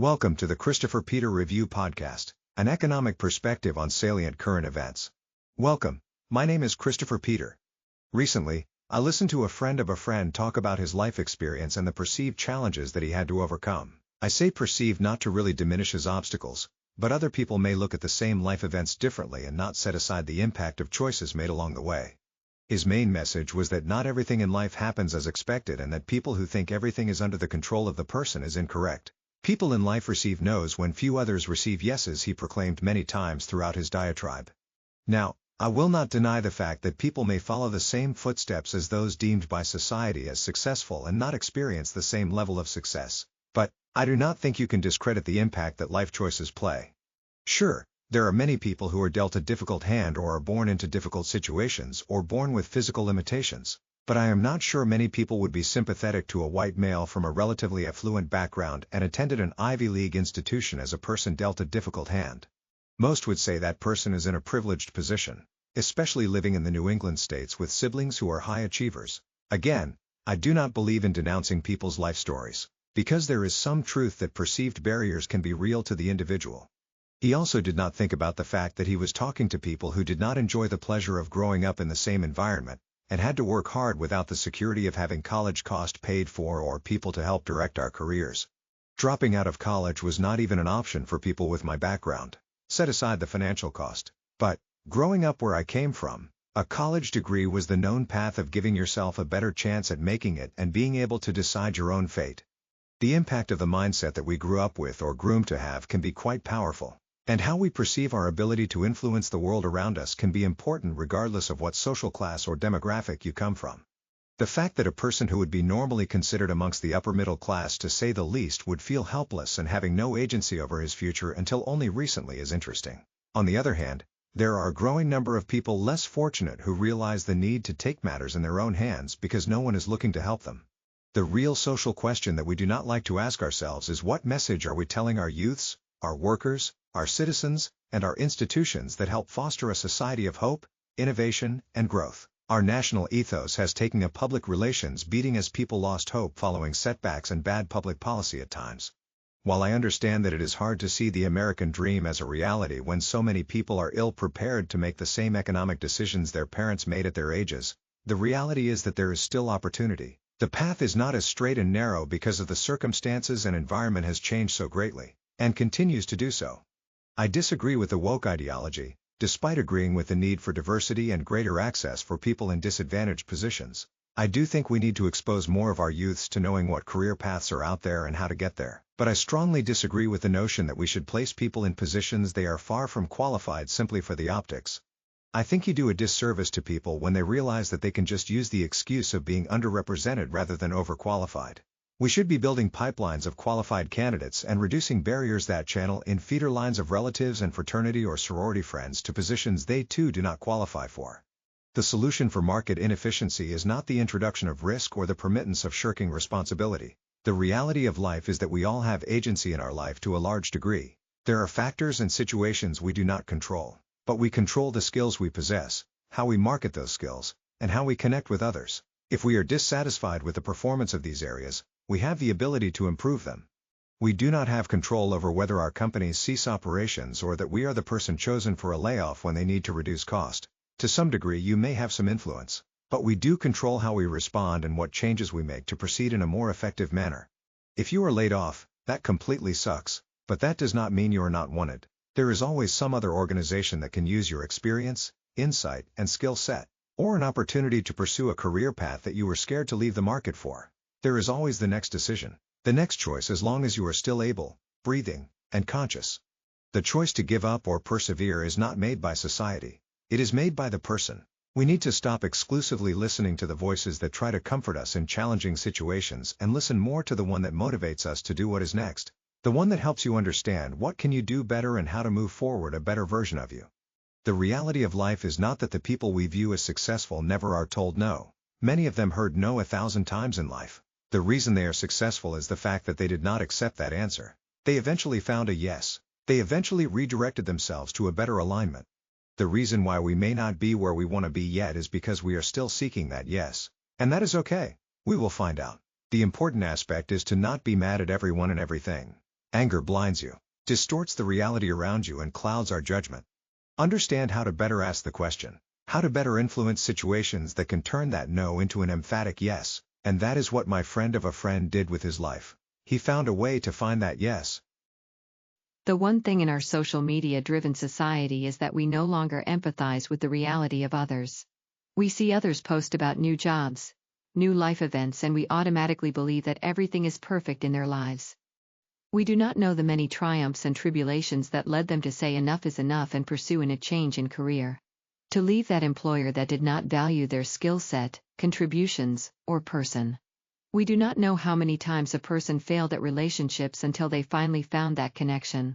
Welcome to the Christopher Peter Review Podcast, an economic perspective on salient current events. Welcome, my name is Christopher Peter. Recently, I listened to a friend of a friend talk about his life experience and the perceived challenges that he had to overcome. I say perceived not to really diminish his obstacles, but other people may look at the same life events differently and not set aside the impact of choices made along the way. His main message was that not everything in life happens as expected and that people who think everything is under the control of the person is incorrect. People in life receive no's when few others receive yeses, he proclaimed many times throughout his diatribe. Now, I will not deny the fact that people may follow the same footsteps as those deemed by society as successful and not experience the same level of success, but I do not think you can discredit the impact that life choices play. Sure, there are many people who are dealt a difficult hand or are born into difficult situations or born with physical limitations. But I am not sure many people would be sympathetic to a white male from a relatively affluent background and attended an Ivy League institution as a person dealt a difficult hand. Most would say that person is in a privileged position, especially living in the New England states with siblings who are high achievers. Again, I do not believe in denouncing people's life stories, because there is some truth that perceived barriers can be real to the individual. He also did not think about the fact that he was talking to people who did not enjoy the pleasure of growing up in the same environment, and had to work hard without the security of having college cost paid for or people to help direct our careers. Dropping out of college was not even an option for people with my background, set aside the financial cost. But, growing up where I came from, a college degree was the known path of giving yourself a better chance at making it and being able to decide your own fate. The impact of the mindset that we grew up with or groomed to have can be quite powerful. And how we perceive our ability to influence the world around us can be important regardless of what social class or demographic you come from. The fact that a person who would be normally considered amongst the upper middle class to say the least would feel helpless and having no agency over his future until only recently is interesting. On the other hand, there are a growing number of people less fortunate who realize the need to take matters in their own hands because no one is looking to help them. The real social question that we do not like to ask ourselves is, what message are we telling our youths, our workers, our citizens, and our institutions that help foster a society of hope, innovation, and growth? Our national ethos has taken a public relations beating as people lost hope following setbacks and bad public policy at times. While I understand that it is hard to see the American dream as a reality when so many people are ill-prepared to make the same economic decisions their parents made at their ages, the reality is that there is still opportunity. The path is not as straight and narrow because of the circumstances and environment has changed so greatly, and continues to do so. I disagree with the woke ideology, despite agreeing with the need for diversity and greater access for people in disadvantaged positions. I do think we need to expose more of our youths to knowing what career paths are out there and how to get there. But I strongly disagree with the notion that we should place people in positions they are far from qualified simply for the optics. I think you do a disservice to people when they realize that they can just use the excuse of being underrepresented rather than overqualified. We should be building pipelines of qualified candidates and reducing barriers that channel in feeder lines of relatives and fraternity or sorority friends to positions they too do not qualify for. The solution for market inefficiency is not the introduction of risk or the permittance of shirking responsibility. The reality of life is that we all have agency in our life to a large degree. There are factors and situations we do not control, but we control the skills we possess, how we market those skills, and how we connect with others. If we are dissatisfied with the performance of these areas, we have the ability to improve them. We do not have control over whether our companies cease operations or that we are the person chosen for a layoff when they need to reduce cost. To some degree you may have some influence, but we do control how we respond and what changes we make to proceed in a more effective manner. If you are laid off, that completely sucks, but that does not mean you are not wanted. There is always some other organization that can use your experience, insight, and skill set, or an opportunity to pursue a career path that you were scared to leave the market for. There is always the next decision, the next choice as long as you are still able, breathing, and conscious. The choice to give up or persevere is not made by society. It is made by the person. We need to stop exclusively listening to the voices that try to comfort us in challenging situations and listen more to the one that motivates us to do what is next, the one that helps you understand what can you do better and how to move forward a better version of you. The reality of life is not that the people we view as successful never are told no. Many of them heard no 1,000 times in life. The reason they are successful is the fact that they did not accept that answer. They eventually found a yes. They eventually redirected themselves to a better alignment. The reason why we may not be where we want to be yet is because we are still seeking that yes. And that is okay. We will find out. The important aspect is to not be mad at everyone and everything. Anger blinds you, distorts the reality around you and clouds our judgment. Understand how to better ask the question, how to better influence situations that can turn that no into an emphatic yes, and that is what my friend of a friend did with his life. He found a way to find that yes. The one thing in our social media-driven society is that we no longer empathize with the reality of others. We see others post about new jobs, new life events, and we automatically believe that everything is perfect in their lives. We do not know the many triumphs and tribulations that led them to say enough is enough and pursue a change in career. To leave that employer that did not value their skill set, contributions, or person. We do not know how many times a person failed at relationships until they finally found that connection.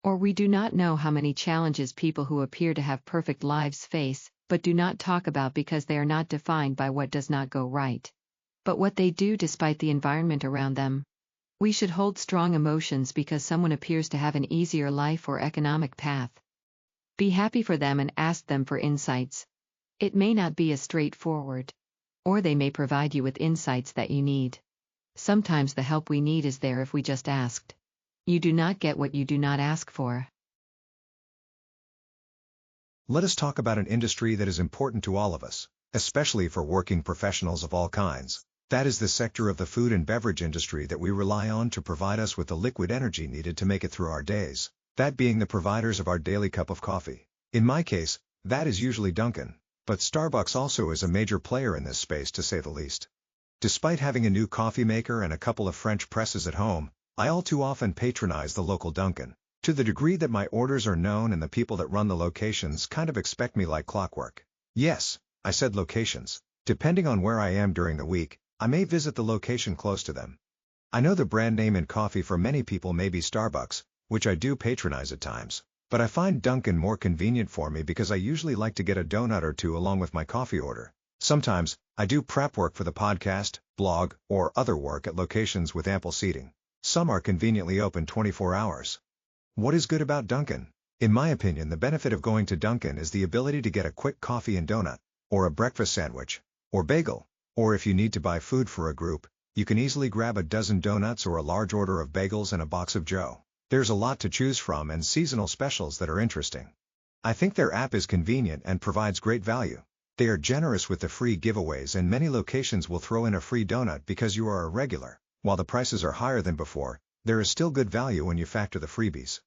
Or we do not know how many challenges people who appear to have perfect lives face, but do not talk about because they are not defined by what does not go right, but what they do despite the environment around them. We should hold strong emotions because someone appears to have an easier life or economic path. Be happy for them and ask them for insights. It may not be as straightforward. Or they may provide you with insights that you need. Sometimes the help we need is there if we just asked. You do not get what you do not ask for. Let us talk about an industry that is important to all of us, especially for working professionals of all kinds. That is the sector of the food and beverage industry that we rely on to provide us with the liquid energy needed to make it through our days, that being the providers of our daily cup of coffee. In my case, that is usually Dunkin', but Starbucks also is a major player in this space to say the least. Despite having a new coffee maker and a couple of French presses at home, I all too often patronize the local Dunkin', to the degree that my orders are known and the people that run the locations kind of expect me like clockwork. Yes, I said locations. Depending on where I am during the week, I may visit the location close to them. I know the brand name in coffee for many people may be Starbucks, which I do patronize at times, but I find Dunkin' more convenient for me because I usually like to get a donut or two along with my coffee order. Sometimes, I do prep work for the podcast, blog, or other work at locations with ample seating. Some are conveniently open 24 hours. What is good about Dunkin'? In my opinion, the benefit of going to Dunkin' is the ability to get a quick coffee and donut, or a breakfast sandwich, or bagel. Or if you need to buy food for a group, you can easily grab a dozen donuts or a large order of bagels and a box of Joe. There's a lot to choose from and seasonal specials that are interesting. I think their app is convenient and provides great value. They are generous with the free giveaways and many locations will throw in a free donut because you are a regular. While the prices are higher than before, there is still good value when you factor the freebies.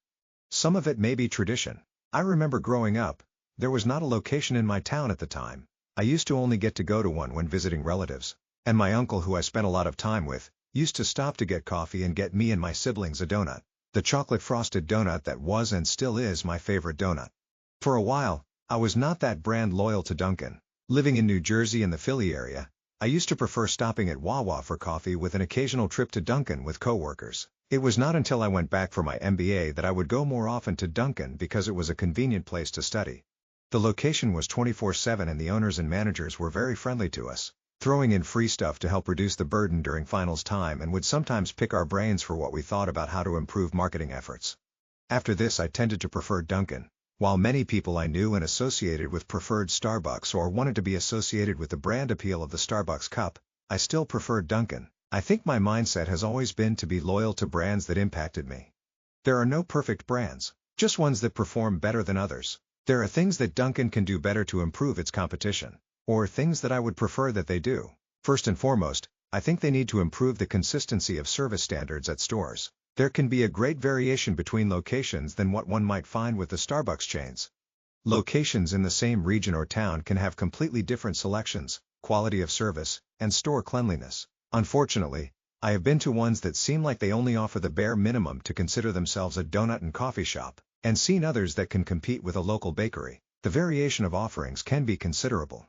Some of it may be tradition. I remember growing up, there was not a location in my town at the time. I used to only get to go to one when visiting relatives, and my uncle, who I spent a lot of time with, used to stop to get coffee and get me and my siblings a donut. The chocolate frosted donut that was and still is my favorite donut. For a while, I was not that brand loyal to Dunkin'. Living in New Jersey in the Philly area, I used to prefer stopping at Wawa for coffee with an occasional trip to Dunkin' with coworkers. It was not until I went back for my MBA that I would go more often to Dunkin' because it was a convenient place to study. The location was 24/7 and the owners and managers were very friendly to us, throwing in free stuff to help reduce the burden during finals time and would sometimes pick our brains for what we thought about how to improve marketing efforts. After this I tended to prefer Dunkin'. While many people I knew and associated with preferred Starbucks or wanted to be associated with the brand appeal of the Starbucks cup, I still preferred Dunkin'. I think my mindset has always been to be loyal to brands that impacted me. There are no perfect brands, just ones that perform better than others. There are things that Dunkin' can do better to improve its competition, or things that I would prefer that they do. First and foremost, I think they need to improve the consistency of service standards at stores. There can be a great variation between locations than what one might find with the Starbucks chains. Locations in the same region or town can have completely different selections, quality of service, and store cleanliness. Unfortunately, I have been to ones that seem like they only offer the bare minimum to consider themselves a donut and coffee shop, and seen others that can compete with a local bakery. The variation of offerings can be considerable.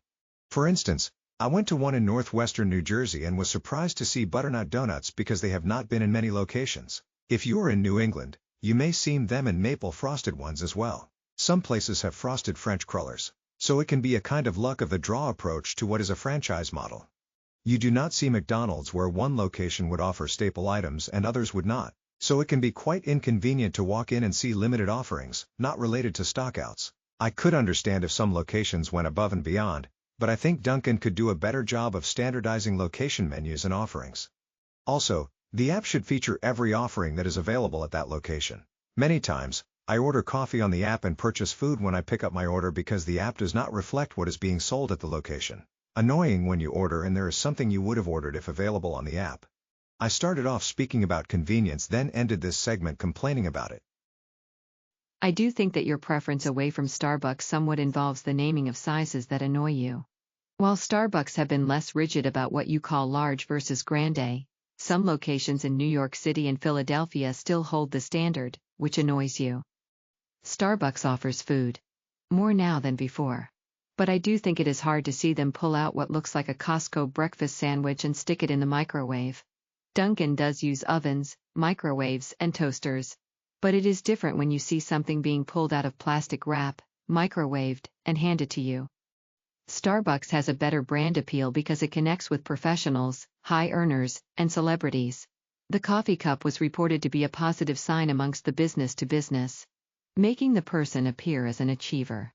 For instance, I went to one in northwestern New Jersey and was surprised to see butternut donuts because they have not been in many locations. If you are in New England, you may see them in maple frosted ones as well. Some places have frosted French crullers, so it can be a kind of luck of the draw approach to what is a franchise model. You do not see McDonald's where one location would offer staple items and others would not. So it can be quite inconvenient to walk in and see limited offerings, not related to stockouts. I could understand if some locations went above and beyond, but I think Dunkin' could do a better job of standardizing location menus and offerings. Also, The app should feature every offering that is available at that location. Many times, I order coffee on the app and purchase food when I pick up my order because the app does not reflect what is being sold at the location. Annoying when you order and there is something you would have ordered if available on the app. I started off speaking about convenience, then ended this segment complaining about it. I do think that your preference away from Starbucks somewhat involves the naming of sizes that annoy you. While Starbucks have been less rigid about what you call large versus grande, some locations in New York City and Philadelphia still hold the standard, which annoys you. Starbucks offers food. More now than before. But I do think it is hard to see them pull out what looks like a Costco breakfast sandwich and stick it in the microwave. Dunkin' does use ovens, microwaves, and toasters. But it is different when you see something being pulled out of plastic wrap, microwaved, and handed to you. Starbucks has a better brand appeal because it connects with professionals, high earners, and celebrities. The coffee cup was reported to be a positive sign amongst the business-to-business, making the person appear as an achiever.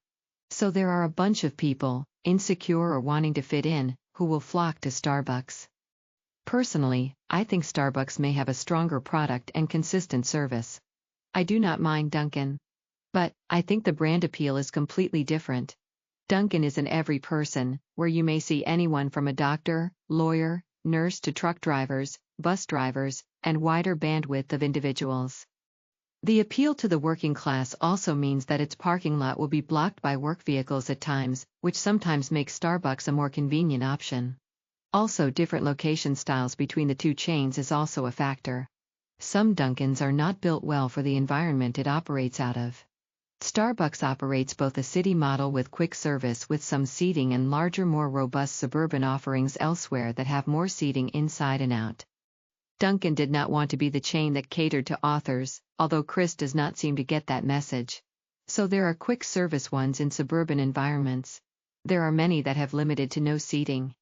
So there are a bunch of people, insecure or wanting to fit in, who will flock to Starbucks. Personally, I think Starbucks may have a stronger product and consistent service. I do not mind Dunkin'. But, I think the brand appeal is completely different. Dunkin' is in every person, where you may see anyone from a doctor, lawyer, nurse to truck drivers, bus drivers, and wider bandwidth of individuals. The appeal to the working class also means that its parking lot will be blocked by work vehicles at times, which sometimes makes Starbucks a more convenient option. Also, different location styles between the two chains is also a factor. Some Dunkins are not built well for the environment it operates out of. Starbucks operates both a city model with quick service with some seating and larger, more robust suburban offerings elsewhere that have more seating inside and out. Dunkin' did not want to be the chain that catered to authors, although Chris does not seem to get that message. So there are quick service ones in suburban environments. There are many that have limited to no seating,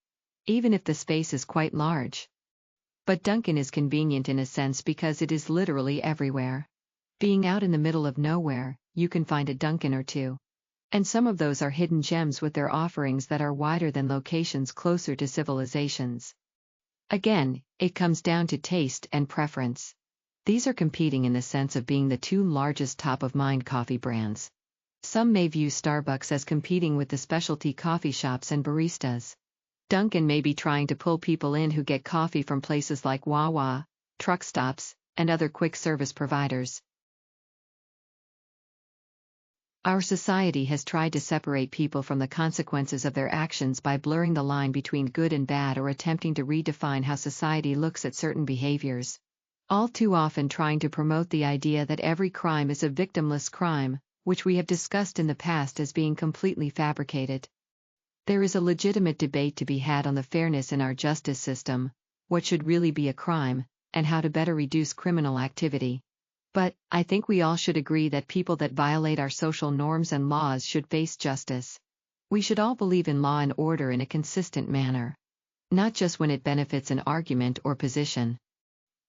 even if the space is quite large. But Dunkin' is convenient in a sense because it is literally everywhere. Being out in the middle of nowhere, you can find a Dunkin' or two. And some of those are hidden gems with their offerings that are wider than locations closer to civilizations. Again, it comes down to taste and preference. These are competing in the sense of being the two largest top-of-mind coffee brands. Some may view Starbucks as competing with the specialty coffee shops and baristas. Dunkin' may be trying to pull people in who get coffee from places like Wawa, truck stops, and other quick service providers. Our society has tried to separate people from the consequences of their actions by blurring the line between good and bad or attempting to redefine how society looks at certain behaviors. All too often trying to promote the idea that every crime is a victimless crime, which we have discussed in the past as being completely fabricated. There is a legitimate debate to be had on the fairness in our justice system, what should really be a crime, and how to better reduce criminal activity. But, I think we all should agree that people that violate our social norms and laws should face justice. We should all believe in law and order in a consistent manner. Not just when it benefits an argument or position.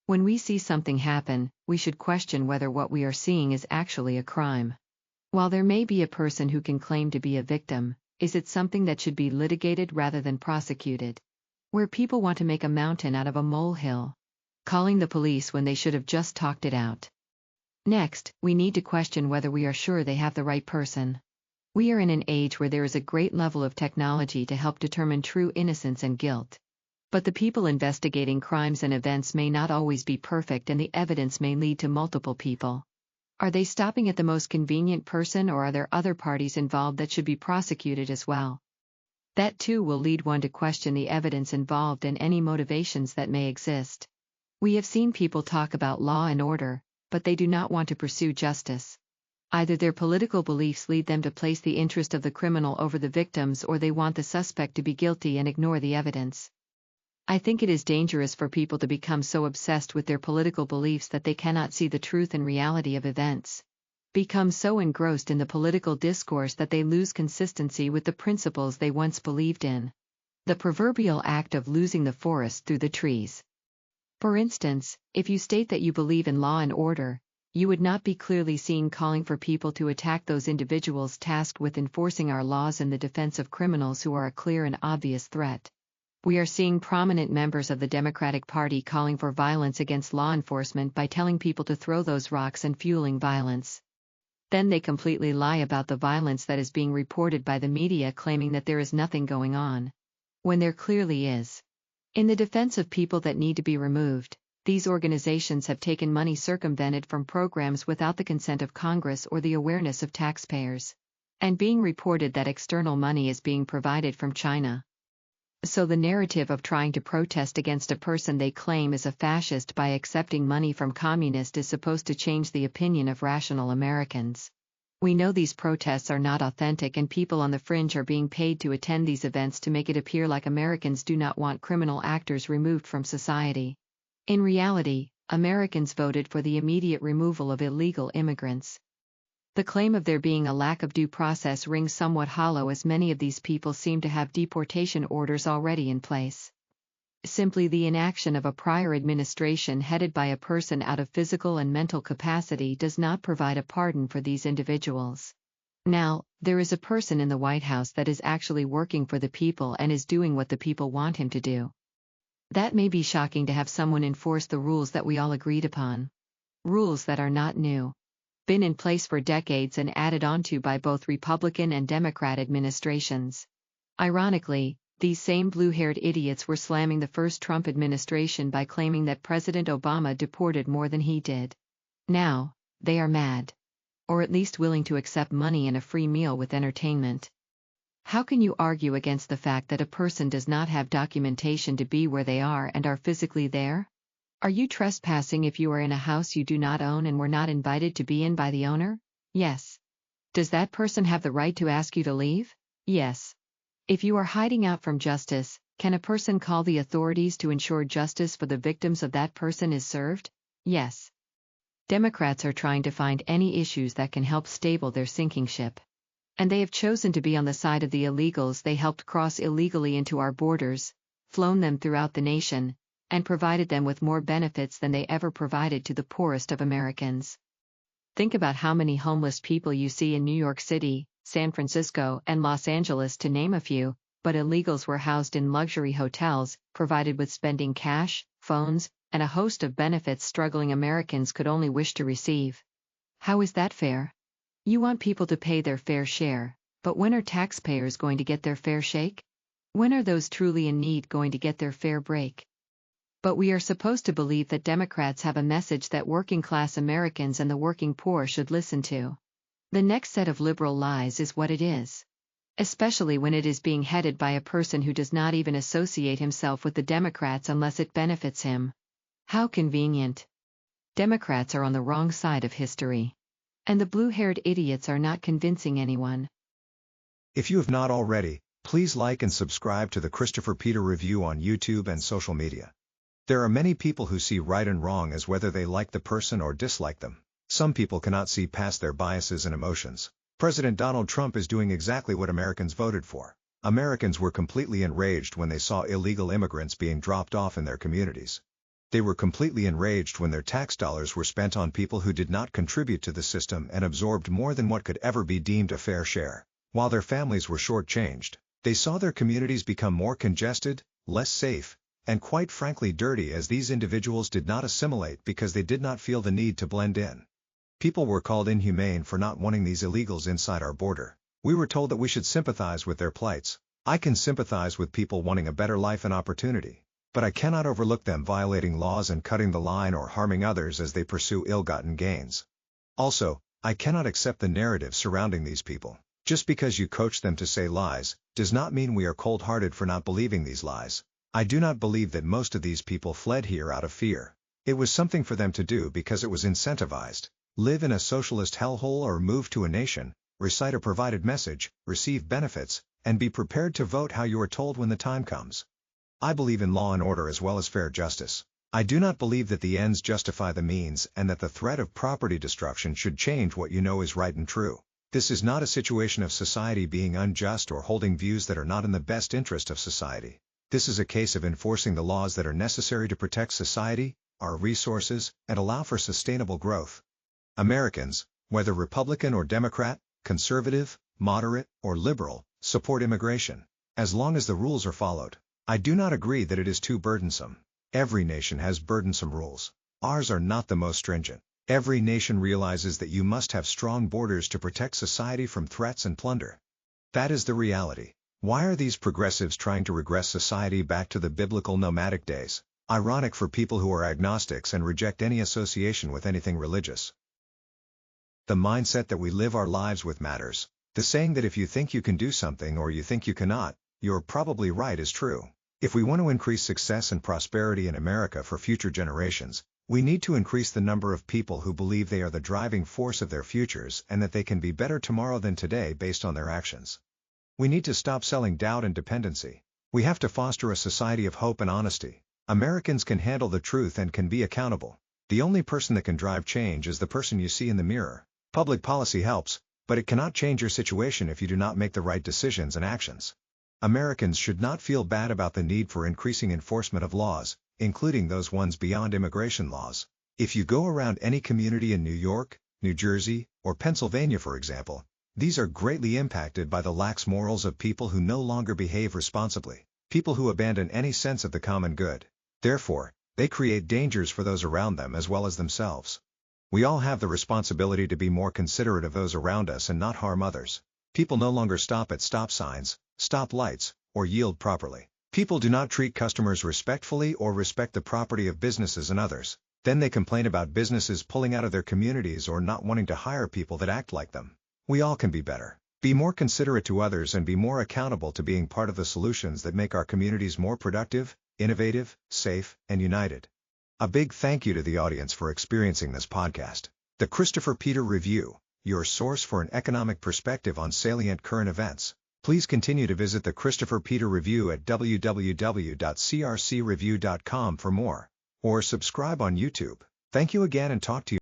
When we see something happen, we should question whether what we are seeing is actually a crime. While there may be a person who can claim to be a victim, is it something that should be litigated rather than prosecuted? Where people want to make a mountain out of a molehill, calling the police when they should have just talked it out. Next, we need to question whether we are sure they have the right person. We are in an age where there is a great level of technology to help determine true innocence and guilt. But the people investigating crimes and events may not always be perfect and the evidence may lead to multiple people. Are they stopping at the most convenient person or are there other parties involved that should be prosecuted as well? That too will lead one to question the evidence involved and any motivations that may exist. We have seen people talk about law and order, but they do not want to pursue justice. Either their political beliefs lead them to place the interest of the criminal over the victims or they want the suspect to be guilty and ignore the evidence. I think it is dangerous for people to become so obsessed with their political beliefs that they cannot see the truth and reality of events. Become so engrossed in the political discourse that they lose consistency with the principles they once believed in. The proverbial act of losing the forest through the trees. For instance, if you state that you believe in law and order, you would not be clearly seen calling for people to attack those individuals tasked with enforcing our laws in the defense of criminals who are a clear and obvious threat. We are seeing prominent members of the Democratic Party calling for violence against law enforcement by telling people to throw those rocks and fueling violence. Then they completely lie about the violence that is being reported by the media, claiming that there is nothing going on, when there clearly is. In the defense of people that need to be removed, these organizations have taken money circumvented from programs without the consent of Congress or the awareness of taxpayers. And being reported that external money is being provided from China. So the narrative of trying to protest against a person they claim is a fascist by accepting money from communists is supposed to change the opinion of rational Americans. We know these protests are not authentic, and people on the fringe are being paid to attend these events to make it appear like Americans do not want criminal actors removed from society. In reality, Americans voted for the immediate removal of illegal immigrants. The claim of there being a lack of due process rings somewhat hollow, as many of these people seem to have deportation orders already in place. Simply the inaction of a prior administration headed by a person out of physical and mental capacity does not provide a pardon for these individuals. Now, there is a person in the White House that is actually working for the people and is doing what the people want him to do. That may be shocking to have someone enforce the rules that we all agreed upon. Rules that are not new. Been in place for decades and added onto by both Republican and Democrat administrations. Ironically, these same blue-haired idiots were slamming the first Trump administration by claiming that President Obama deported more than he did. Now, they are mad. Or at least willing to accept money and a free meal with entertainment. How can you argue against the fact that a person does not have documentation to be where they are and are physically there? Are you trespassing if you are in a house you do not own and were not invited to be in by the owner? Yes. Does that person have the right to ask you to leave? Yes. If you are hiding out from justice, can a person call the authorities to ensure justice for the victims of that person is served? Yes. Democrats are trying to find any issues that can help stable their sinking ship. And they have chosen to be on the side of the illegals they helped cross illegally into our borders, flown them throughout the nation, and provided them with more benefits than they ever provided to the poorest of Americans. Think about how many homeless people you see in New York City, San Francisco, and Los Angeles, to name a few, but illegals were housed in luxury hotels, provided with spending cash, phones, and a host of benefits struggling Americans could only wish to receive. How is that fair? You want people to pay their fair share, but when are taxpayers going to get their fair shake? When are those truly in need going to get their fair break? But we are supposed to believe that Democrats have a message that working-class Americans and the working poor should listen to. The next set of liberal lies is what it is. Especially when it is being headed by a person who does not even associate himself with the Democrats unless it benefits him. How convenient. Democrats are on the wrong side of history. And the blue-haired idiots are not convincing anyone. If you have not already, please like and subscribe to the Christopher Peter Review on YouTube and social media. There are many people who see right and wrong as whether they like the person or dislike them. Some people cannot see past their biases and emotions. President Donald Trump is doing exactly what Americans voted for. Americans were completely enraged when they saw illegal immigrants being dropped off in their communities. They were completely enraged when their tax dollars were spent on people who did not contribute to the system and absorbed more than what could ever be deemed a fair share. While their families were shortchanged, they saw their communities become more congested, less safe, and quite frankly dirty, as these individuals did not assimilate because they did not feel the need to blend in. People were called inhumane for not wanting these illegals inside our border. We were told that we should sympathize with their plights. I can sympathize with people wanting a better life and opportunity, but I cannot overlook them violating laws and cutting the line or harming others as they pursue ill-gotten gains. Also, I cannot accept the narrative surrounding these people. Just because you coach them to say lies, does not mean we are cold-hearted for not believing these lies. I do not believe that most of these people fled here out of fear. It was something for them to do because it was incentivized. Live in a socialist hellhole or move to a nation, recite a provided message, receive benefits, and be prepared to vote how you are told when the time comes. I believe in law and order as well as fair justice. I do not believe that the ends justify the means and that the threat of property destruction should change what you know is right and true. This is not a situation of society being unjust or holding views that are not in the best interest of society. This is a case of enforcing the laws that are necessary to protect society, our resources, and allow for sustainable growth. Americans, whether Republican or Democrat, conservative, moderate, or liberal, support immigration, as long as the rules are followed. I do not agree that it is too burdensome. Every nation has burdensome rules. Ours are not the most stringent. Every nation realizes that you must have strong borders to protect society from threats and plunder. That is the reality. Why are these progressives trying to regress society back to the biblical nomadic days? Ironic for people who are agnostics and reject any association with anything religious. The mindset that we live our lives with matters. The saying that if you think you can do something or you think you cannot, you're probably right is true. If we want to increase success and prosperity in America for future generations, we need to increase the number of people who believe they are the driving force of their futures and that they can be better tomorrow than today based on their actions. We need to stop selling doubt and dependency. We have to foster a society of hope and honesty. Americans can handle the truth and can be accountable. The only person that can drive change is the person you see in the mirror. Public policy helps, but it cannot change your situation if you do not make the right decisions and actions. Americans should not feel bad about the need for increasing enforcement of laws, including those ones beyond immigration laws. If you go around any community in New York, New Jersey, or Pennsylvania for example, these are greatly impacted by the lax morals of people who no longer behave responsibly, people who abandon any sense of the common good. Therefore, they create dangers for those around them as well as themselves. We all have the responsibility to be more considerate of those around us and not harm others. People no longer stop at stop signs, stop lights, or yield properly. People do not treat customers respectfully or respect the property of businesses and others. Then they complain about businesses pulling out of their communities or not wanting to hire people that act like them. We all can be better. Be more considerate to others and be more accountable to being part of the solutions that make our communities more productive, innovative, safe, and united. A big thank you to the audience for experiencing this podcast. The Christopher Peter Review, your source for an economic perspective on salient current events. Please continue to visit the Christopher Peter Review at www.crcreview.com for more, or subscribe on YouTube. Thank you again and talk to you.